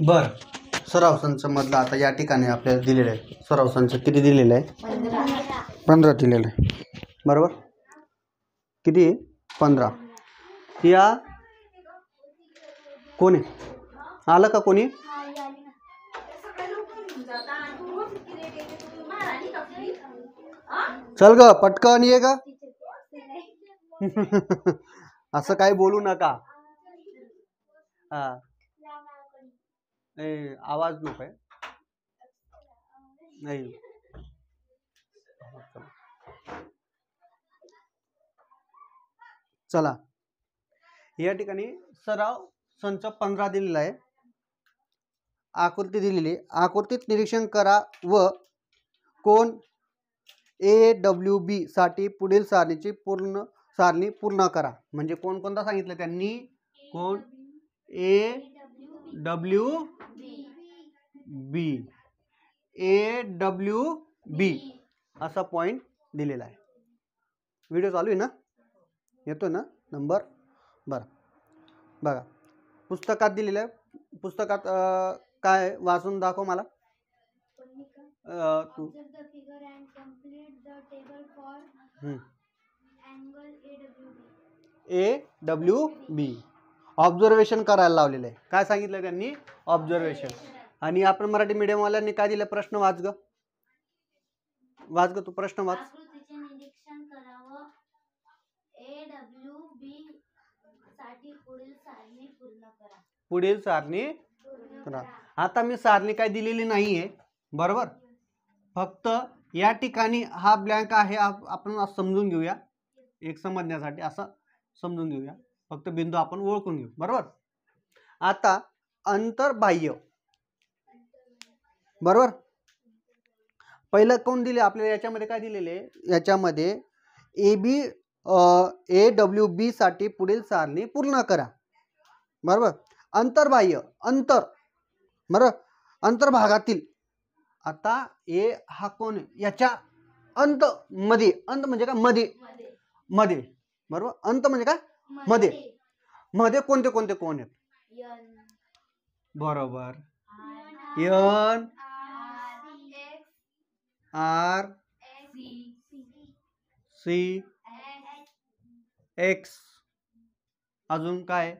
बर, सराव संच मधला आता या ठिकाणी आपल्याला दिलेलं आहे. सराव संच किती दिलेला आहे? 15 दिलेलं आहे. बरोबर, किती? 15. या कोणी आलं का? कोणी चल ग पटकन ये ग. असं काही बोलू नका. हा, आवाज नको आहे. नाही, चला या ठिकाणी सराव संच 15 दिलेला आहे. आकृती दिलेली, आकृतीत निरीक्षण करा व कोण AWB साठी पुढील सारणीची सारणी पूर्ण करा. म्हणजे कोणता सांगितलं त्यांनी? कोण AWB असा पॉइंट दिलेला आहे. व्हिडिओ चालू आहे ना? येतो ना नंबर? बरं, बघा पुस्तकात दिलेलं आहे. पुस्तकात काय वाचून दाखव मला. AWB ऑब्झर्वेशन करायला लावलेलं आहे. काय सांगितलं त्यांनी? ऑब्झर्वेशन. आणि आपण मराठी मीडियम वाल्यांनी काय दिलं? प्रश्न वाच ग. वाच ग, तू प्रश्न वाच. निरीक्षण करावं AWB साठी पुढील सारणी पूर्ण करा. पुढील सारणी करा. आता मी सारणी काय दिलेली नाहीये, बरोबर. फक्त या ठिकाणी हा ब्लँक आहे. आपण समजून घेऊया, एक समजण्यासाठी असं समजून घेऊया. फक्त बिंदू आपण ओळखून घेऊ, बरोबर. आता अंतर्बाह्य, बरोबर. पहिलं कोण दिले आपल्याला? याच्यामध्ये काय दिलेले? याच्यामध्ये AWB साठी पुढील सारणी पूर्ण करा, बरोबर. अंतर्बाह्य, अंतर, बरोबर, अंतर्भागातील. आता ए हा कोण? याच्या अंत मध्ये. अंत म्हणजे काय? मध्ये, मध्ये, बरोबर. अंत म्हणजे काय? मध्ये. मध्ये कोणते कोणते कोण आहेत? बरोबर. N R C X. अजून काय?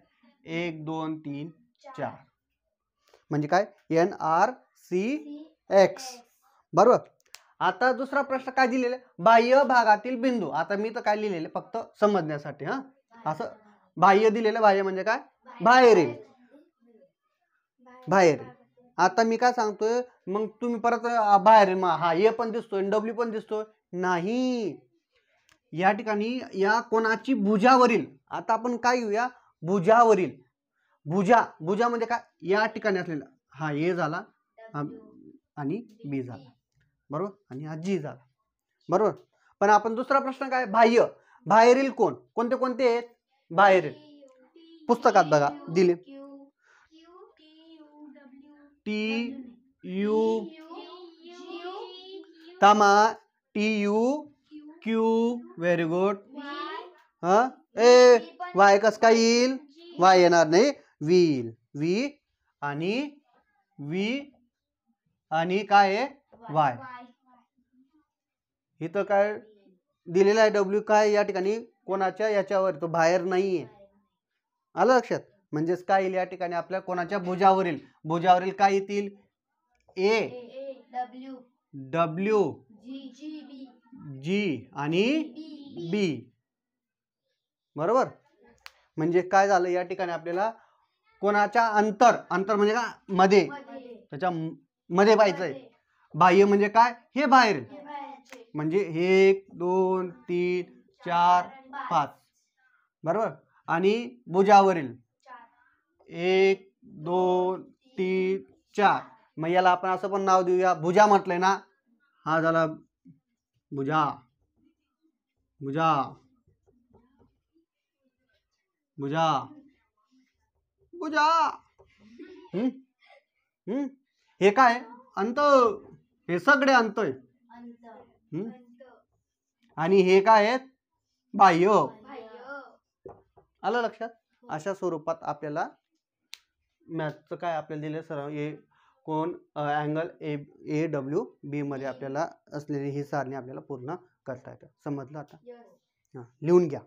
1 2 3 4 म्हणजे काय? NRCX, बरोबर. आता दुसरा प्रश्न काय दिलेला? बाह्य भागातील बिंदू. आता मी तर काय लिहिलेलं फक्त समजण्यासाठी, हा असं बाह्य दिलेलं. बाह्य म्हणजे काय? बाहेरील, बाहेर. आता मी काय सांगतोय मग तुम्ही परत बाहेर हा ए पण दिसतोय, W पण दिसतोय. नाही, या ठिकाणी या कोणाची भुजावरील. आता आपण काय घेऊया? भुजावरील. भुजा, भुजा म्हणजे काय? या ठिकाणी असलेला हा ए झाला आणि बी झाला, बरोबर. आणि हा जी झाला, बरोबर. पण आपण दुसरा प्रश्न काय? बाह्य, बाहेरील कोण? कोणते कोणते आहेत बाहेरील? पुस्तकात बघा दिले. TU तामा TUQ. Very good. वाय कस काय येईल? वाय येणार नाही. व्हील, व्ही आणि व्ही आणि काय आहे? वाय. इथं काय दिलेलं आहे? W. काय या ठिकाणी कोणाच्या याच्यावर? तो बाहेर नाहीये. आलं लक्षात? म्हणजेच काय येईल या ठिकाणी? आपल्या कोणाच्या भुजावरील. भुजावरील काय येतील? W G आणि B, बरोबर. म्हणजे काय झालं या ठिकाणी? आपल्याला कोणाच्या अंतर, अंतर म्हणजे काय? मध्ये, त्याच्या मध्ये पाहिजे. बाह्य म्हणजे काय? हे बाहेर. म्हणजे 1 2 3 4 5, बरोबर. आणि भुजावरील 1 2 3 4. मग याला आपण असं पण नाव देऊया, भुजा म्हटलंय ना. हा झाला भुजा, भुजा, भुजा, भुजा. हे काय? अंत. हे सगळे अंत आहे. आणि हे काय आहेत? बाह्य. आलं लक्षात? अशा स्वरूपात आपल्याला मॅथचं काय आपल्याला दिलं सर ए कोण अँगल AW मध्ये आपल्याला असलेली ही सारणी आपल्याला पूर्ण करता येतं. समजलं आता? हां लिहून घ्या.